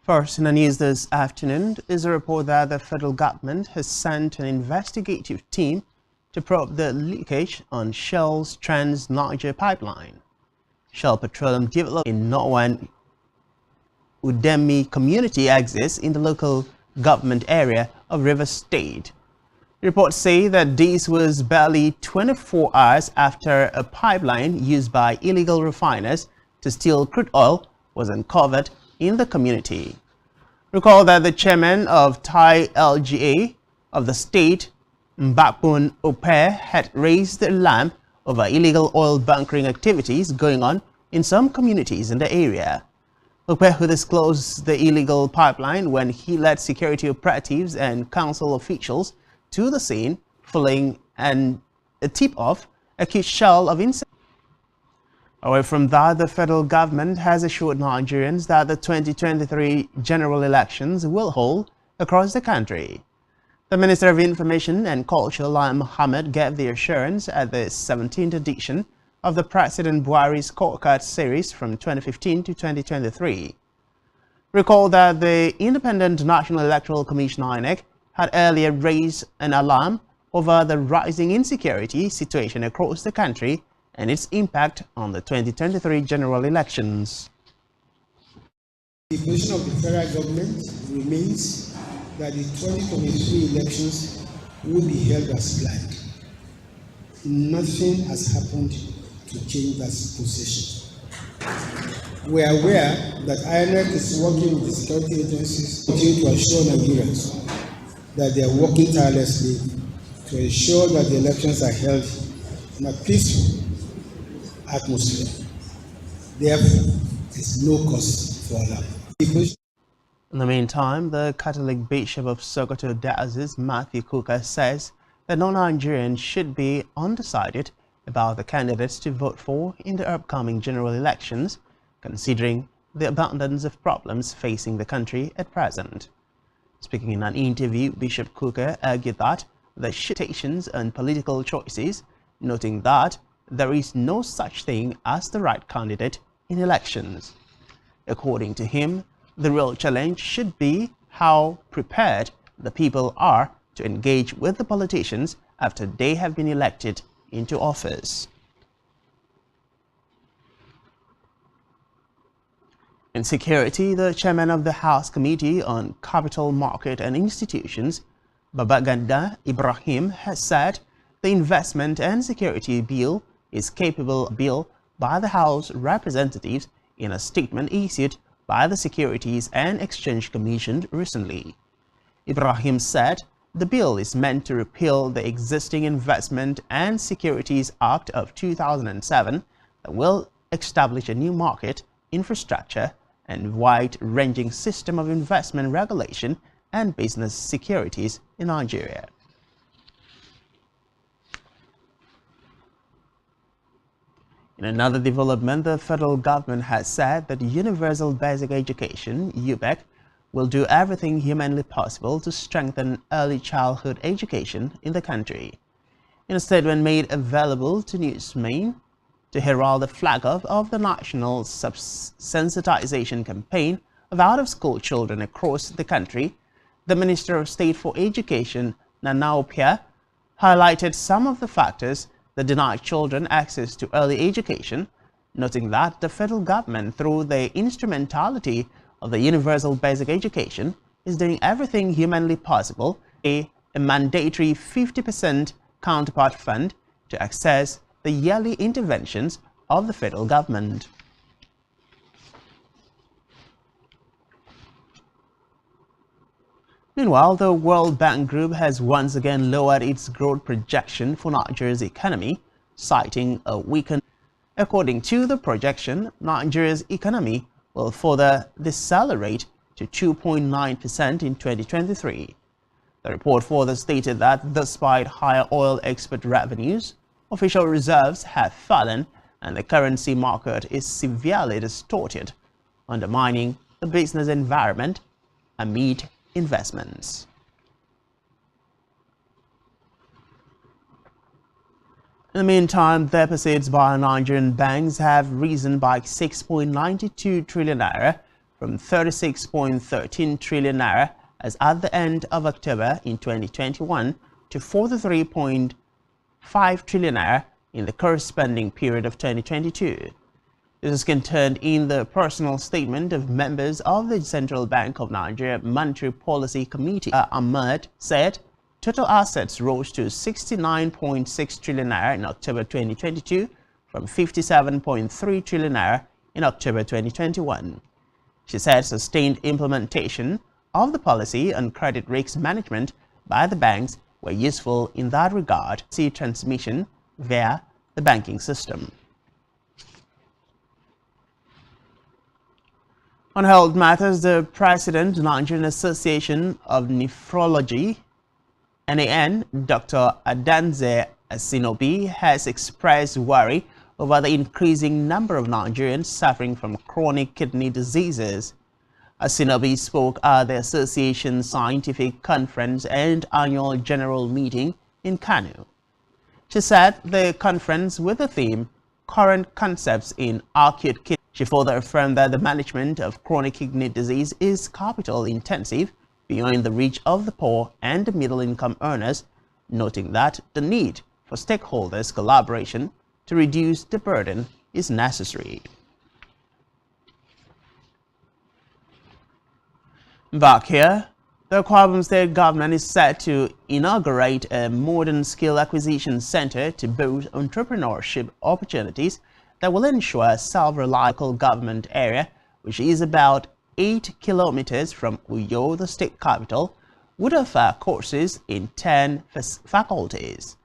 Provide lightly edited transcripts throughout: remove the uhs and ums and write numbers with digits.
First in the news this afternoon is a report that the federal government has sent an investigative team to probe the leakage on Shell's Trans-Niger pipeline. Shell Petroleum developed in Norwan Udemy community exists in the local government area of Rivers State. Reports say that this was barely 24 hours after a pipeline used by illegal refiners to steal crude oil was uncovered in the community. Recall that the chairman of Thai LGA of the state, Mbakpun Oper, had raised the alarm over illegal oil bunkering activities going on in some communities in the area. Oper, who disclosed the illegal pipeline when he led security operatives and council officials to the scene following a tip-off, accused Shell of incendiary. Away from that, the federal government has assured Nigerians that the 2023 general elections will hold across the country. The Minister of Information and Culture, Lai Mohammed, gave the assurance at the 17th edition of the President Buhari's scorecard series from 2015 to 2023. Recall that the Independent National Electoral Commission (INEC) had earlier raised an alarm over the rising insecurity situation across the country and its impact on the 2023 general elections. The position of the federal government remains that the 2023 elections will be held as planned. Nothing has happened to change that position. We are aware that INEC is working with the security agencies to assure Nigerians that they are working tirelessly to ensure that the elections are held in a peaceful atmosphere. Therefore, there is no cause for alarm. In the meantime, the Catholic Bishop of Sokoto Diocese, Matthew Kuka, says that non-Nigerians should be undecided about the candidates to vote for in the upcoming general elections, considering the abundance of problems facing the country at present. Speaking in an interview, Bishop Kuka argued that the shiftations and political choices, noting that there is no such thing as the right candidate in elections. According to him, the real challenge should be how prepared the people are to engage with the politicians after they have been elected into office. In security, the chairman of the House Committee on Capital Market and Institutions, Babaganda Ibrahim, has said the Investment and Security Bill is capable bill by the House Representatives in a statement issued by the Securities and Exchange Commission recently. Ibrahim said the bill is meant to repeal the existing Investment and Securities Act of 2007 that will establish a new market, infrastructure, and wide-ranging system of investment regulation and business securities in Nigeria. In another development, the federal government has said that Universal Basic Education, UBEC, will do everything humanly possible to strengthen early childhood education in the country. In a statement made available to Newsmain to herald the flag-off of the national sensitization campaign of out-of-school children across the country, the Minister of State for Education, Nana Opia, highlighted some of the factors that deny children access to early education, noting that the federal government, through the instrumentality of the Universal Basic Education, is doing everything humanly possible, a mandatory 50% counterpart fund to access the yearly interventions of the federal government. Meanwhile, the World Bank Group has once again lowered its growth projection for Nigeria's economy, citing a weakened. According to the projection, Nigeria's economy will further decelerate to 2.9% in 2023. The report further stated that despite higher oil export revenues, official reserves have fallen and the currency market is severely distorted, undermining the business environment amid investments. In the meantime, deposits by Nigerian banks have risen by 6.92 trillion naira from 36.13 trillion naira as at the end of October in 2021 to 43.5 trillion naira in the corresponding period of 2022. This is contained in the personal statement of members of the Central Bank of Nigeria Monetary Policy Committee. Ahmed said total assets rose to 69.6 trillion naira in October 2022 from 57.3 trillion naira in October 2021. She said sustained implementation of the policy on credit risk management by the banks were useful in that regard. See transmission via the banking system. On health matters, the President, Nigerian Association of Nephrology, NAN, Dr. Adanze Asinobi, has expressed worry over the increasing number of Nigerians suffering from chronic kidney diseases. Asinobi spoke at the association's scientific conference and annual general meeting in Kano. She said the conference with the theme, Current Concepts in Acute Kidney. She further affirmed that the management of chronic kidney disease is capital intensive, beyond the reach of the poor and the middle-income earners, noting that the need for stakeholders' collaboration to reduce the burden is necessary. Back here, the Akwa Ibom State government is set to inaugurate a modern skill acquisition center to boost entrepreneurship opportunities that will ensure self-reliant government area, which is about 8 kilometers from Uyo, the state capital, would offer courses in 10 faculties.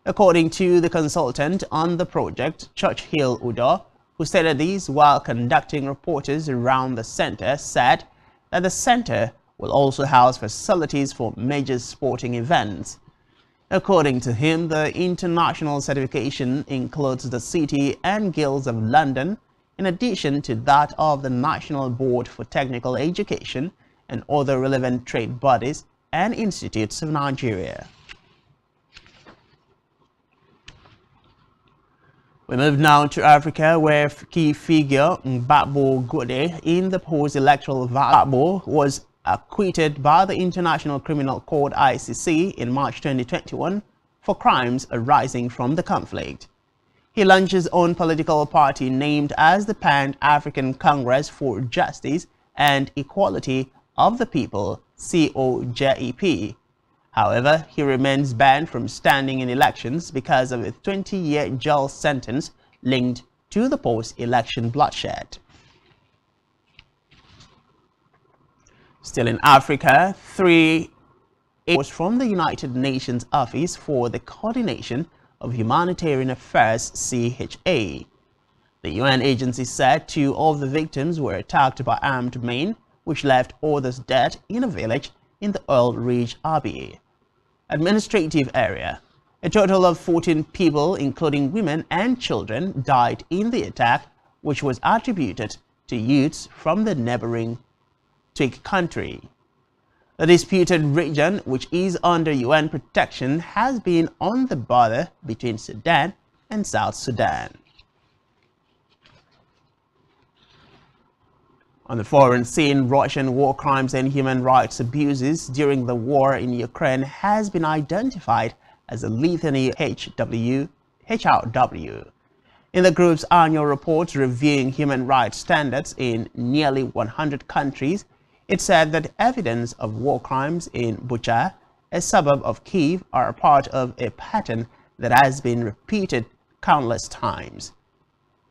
According to the consultant on the project, Churchill Udo, who stated this while conducting reporters around the center, said that the center will also house facilities for major sporting events. According to him, the international certification includes the City and Guilds of London, in addition to that of the National Board for Technical Education and other relevant trade bodies and institutes of Nigeria. We move now to Africa, where key figure Gbagbo Gode in the post-electoral Gbagbo was acquitted by the International Criminal Court (ICC) in March 2021 for crimes arising from the conflict. He launched his own political party named as the Pan-African Congress for Justice and Equality of the People (COJEP). However, he remains banned from standing in elections because of a 20-year jail sentence linked to the post-election bloodshed. Still in Africa, 3 agents from the United Nations Office for the Coordination of Humanitarian Affairs (CHA). The UN agency said 2 of the victims were attacked by armed men, which left others dead in a village in the Oil Ridge Abbey administrative area. A total of 14 people, including women and children, died in the attack, which was attributed to youths from the neighboring Twig country. The disputed region, which is under UN protection, has been on the border between Sudan and South Sudan. On the foreign scene, Russian war crimes and human rights abuses during the war in Ukraine has been identified as a litany HRW. In the group's annual report reviewing human rights standards in nearly 100 countries, it said that evidence of war crimes in Bucha, a suburb of Kyiv, are a part of a pattern that has been repeated countless times.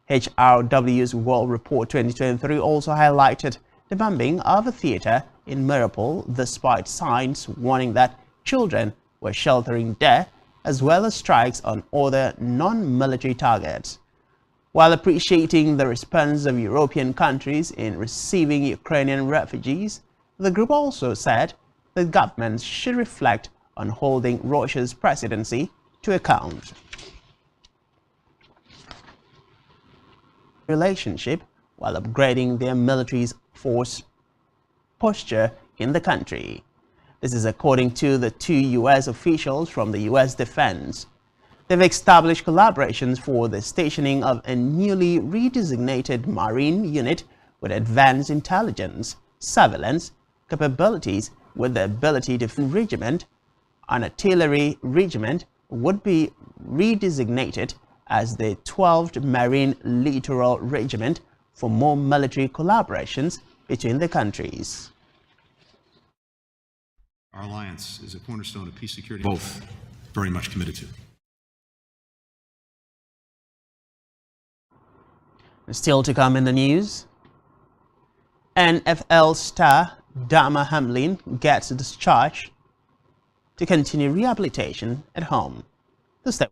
HRW's World Report 2023 also highlighted the bombing of a theater in Mariupol, despite signs warning that children were sheltering there, as well as strikes on other non-military targets. While appreciating the response of European countries in receiving Ukrainian refugees, the group also said that governments should reflect on holding Russia's presidency to account. Relationship while upgrading their military force posture in the country. This is according to the 2 U.S. officials from the U.S. Defense. They've established collaborations for the stationing of a newly redesignated Marine unit with advanced intelligence, surveillance capabilities with the ability to regiment, an artillery regiment would be redesignated as the 12th Marine Littoral Regiment for more military collaborations between the countries. Our alliance is a cornerstone of peace, security, both very much committed to. Still to come in the news, NFL star Dama Hamlin gets discharged to continue rehabilitation at home. The step.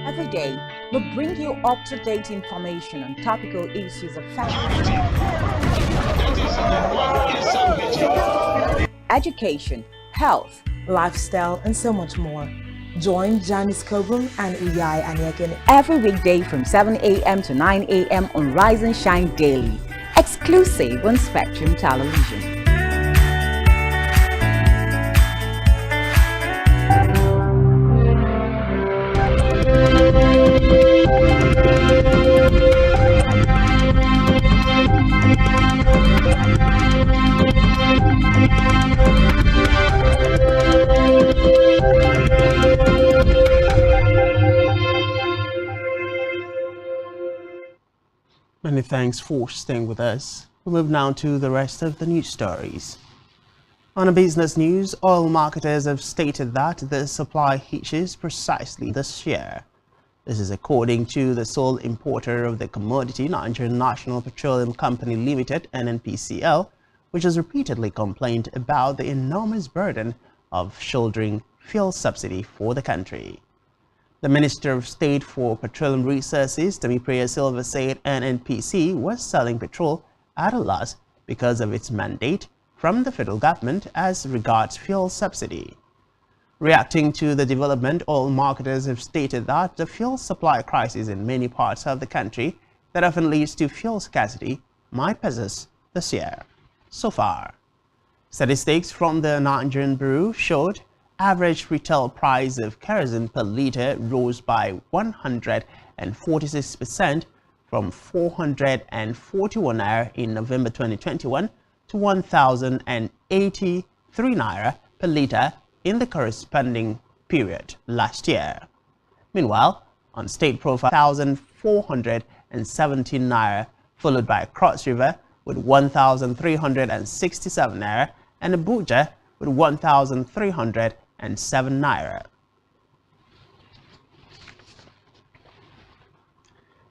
Every day, we bring you up-to-date information on topical issues of family, education, health, lifestyle, and so much more. Join Janice Kobum and Uyai Anyeken every weekday from 7 a.m. to 9 a.m. on Rise and Shine Daily, exclusive on Spectrum Television. Many thanks for staying with us. We move now to the rest of the news stories. On a business news, oil marketers have stated that the supply hitches precisely this year. This is according to the sole importer of the commodity, Niger National Petroleum Company Limited, NNPCL, which has repeatedly complained about the enormous burden of shouldering fuel subsidy for the country. The Minister of State for Petroleum Resources, Temiprea Silva, said NNPC was selling petrol at a loss because of its mandate from the federal government as regards fuel subsidy. Reacting to the development, oil marketers have stated that the fuel supply crisis in many parts of the country that often leads to fuel scarcity might persist this year. So far, statistics from the Nigerian Bureau showed average retail price of kerosene per litre rose by 146% from 441 naira in November 2021 to 1,083 naira per litre in the corresponding period last year. Meanwhile, on state profile, 1,417 naira, followed by Cross River with 1,367 naira and Abuja with 1,307 naira.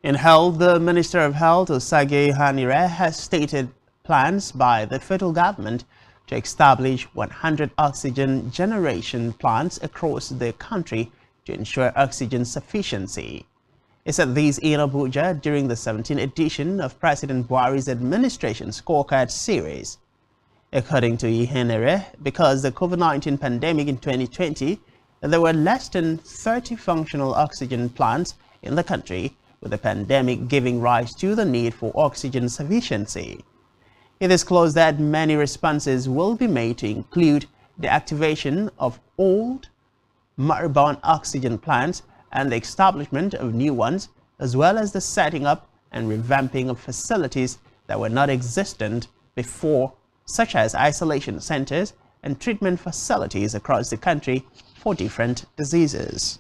In health, the Minister of Health, Osage Hanire, has stated plans by the federal government to establish 100 oxygen generation plants across the country to ensure oxygen sufficiency. He said these in Abuja during the 17th edition of President Buhari's administration scorecard series. According to Ihenere, because the COVID-19 pandemic in 2020, there were less than 30 functional oxygen plants in the country, with the pandemic giving rise to the need for oxygen sufficiency. He disclosed that many responses will be made to include the activation of old moribund oxygen plants and the establishment of new ones, as well as the setting up and revamping of facilities that were not existent before, such as isolation centers and treatment facilities across the country for different diseases.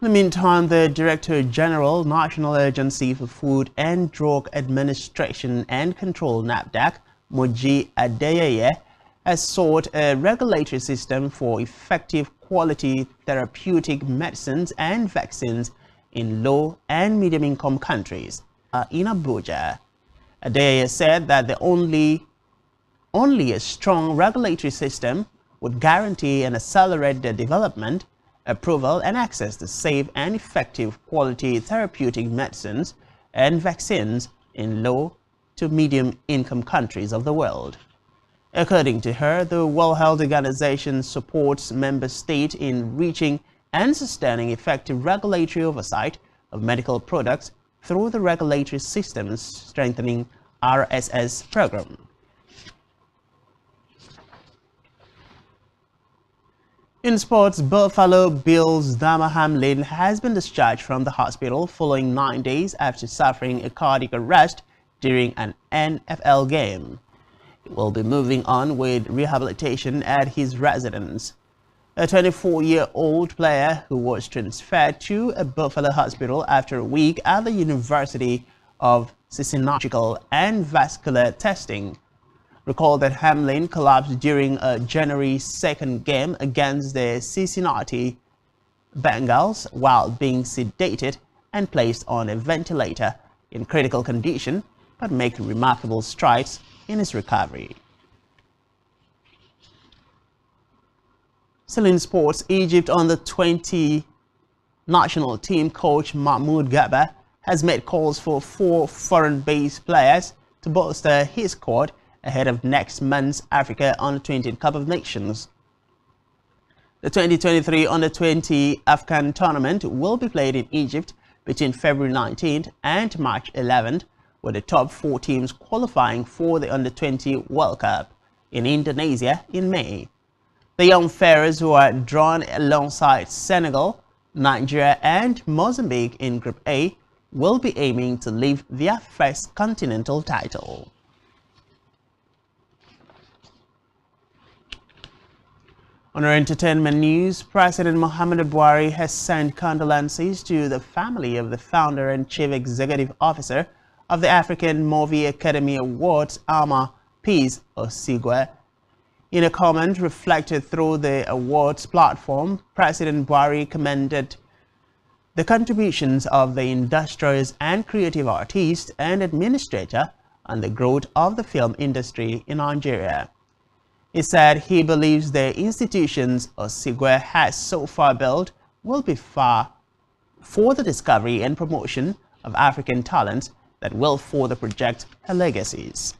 In the meantime, the Director General, National Agency for Food and Drug Administration and Control, NAFDAC, Moji Adeyeye, has sought a regulatory system for effective quality therapeutic medicines and vaccines in low and medium income countries. In Abuja, Adeyeye said that only a strong regulatory system would guarantee and accelerate the development approval and access to safe and effective quality therapeutic medicines and vaccines in low to medium income countries of the world. According to her, the World Health Organization supports member states in reaching and sustaining effective regulatory oversight of medical products through the Regulatory Systems Strengthening RSS program. In sports, Buffalo Bills' Dama Hamlin has been discharged from the hospital following 9 days after suffering a cardiac arrest during an NFL game. He will be moving on with rehabilitation at his residence. A 24-year-old player who was transferred to a Buffalo hospital after a week at the University of Cystiological and Vascular Testing. Recall that Hamlin collapsed during a January 2nd game against the Cincinnati Bengals while being sedated and placed on a ventilator in critical condition, but making remarkable strides in his recovery. Still in sports, Egypt under-20 national team coach Mahmoud Gaba has made calls for 4 foreign-based players to bolster his squad ahead of next month's Africa Under-20 Cup of Nations. The 2023 Under-20 Afghan tournament will be played in Egypt between February 19th and March 11th, with the top 4 teams qualifying for the Under-20 World Cup in Indonesia in May. The young Pharaohs, who are drawn alongside Senegal, Niger and Mozambique in Group A, will be aiming to lift their first continental title. On our entertainment news, President Muhammadu Buhari has sent condolences to the family of the founder and chief executive officer of the African Movie Academy Awards, Ama Peace Osigwe. In a comment reflected through the awards platform, President Buhari commended the contributions of the industrious and creative artist and administrator on the growth of the film industry in Nigeria. He said he believes the institutions Osigwe has so far built will be far for the discovery and promotion of African talents that will further project her legacies.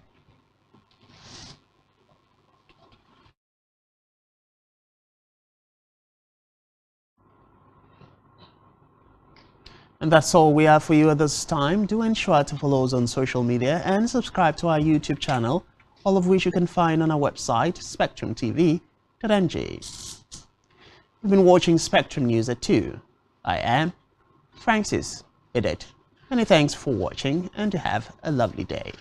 And that's all we have for you at this time. Do ensure to follow us on social media and subscribe to our YouTube channel, all of which you can find on our website, spectrumtv.ng. You've been watching Spectrum News at 2. I am Francis Edit. Many thanks for watching and have a lovely day.